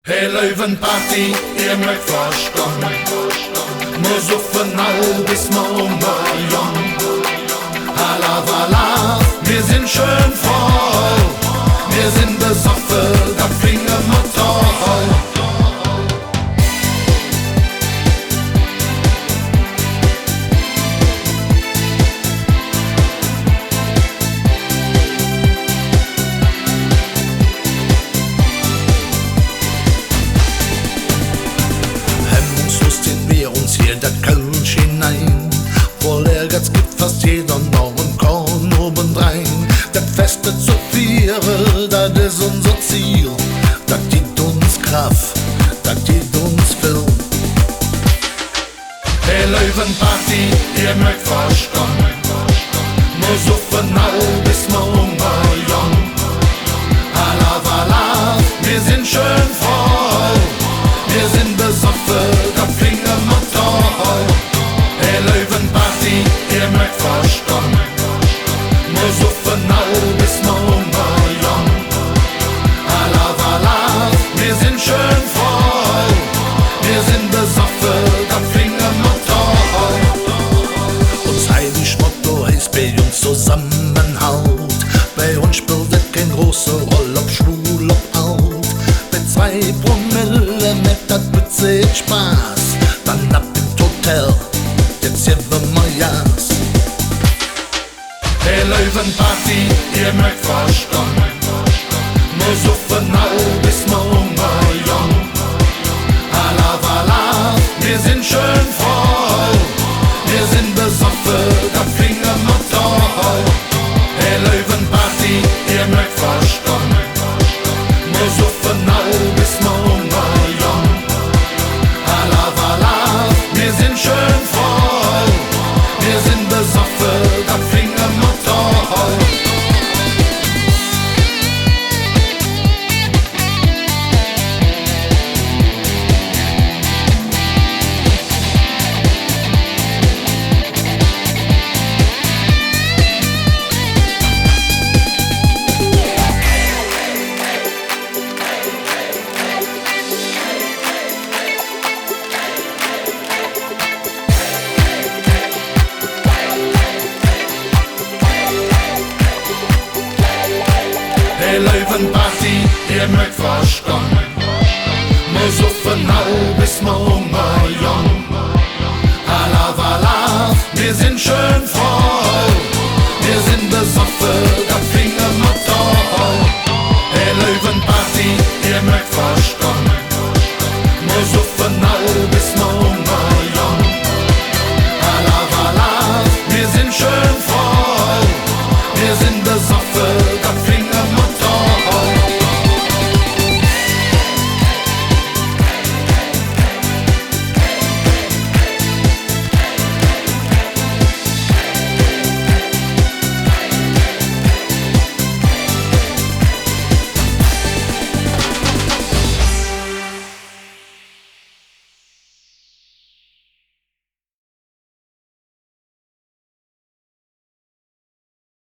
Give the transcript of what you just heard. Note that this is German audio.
Hey Löwenparty, ihr mögt verstehen, nur so von all bis morgen. Halala, wir sind schön voll, wir sind besoffen, das finden wir toll. Der Kölsch hinein, voll Ehrgeiz gibt fast jeder noch ein Korn obendrein. Das Feste zu vieren, das ist unser Ziel. Das gibt uns Kraft, das gibt uns viel. Hey Löwenparty, ihr mögt verstehen, nur so von all bis morgen. Halala, wir sind schön voll, wir sind besoffen, das finden wir toll. Hey Löwenparty, ihr mögt verstehen, nur so von all bis morgen. Halala, wir sind schön voll, wir sind besoffen, das finden wir toll. Uns heilig Motto heißt bei uns Zusammenhalt. Bei uns spielt es keine große Rolle, ob schwul, ob alt. Bei 2 Promille macht das witzig Spaß. Dann ab ins Hotel, jetzt geben wir Jas. Hey Löwenparty, ihr mögt verstehen, nur so von all bis morgen. Halala, wir sind schön voll, wir sind besoffen, das finden wir toll. Hey Löwenparty, ihr mögt verstehen, nur so von all bis morgen. Halala, wir sind schön voll, wir sind besoffen, das finden wir toll. Hey Löwenparty, ihr mögt verstehen, nur so von all bis morgen. Halala, wir sind schön voll, wir sind besoffen, das finden wir toll. Hey Löwenparty, ihr mögt verstehen, nur so von all bis morgen.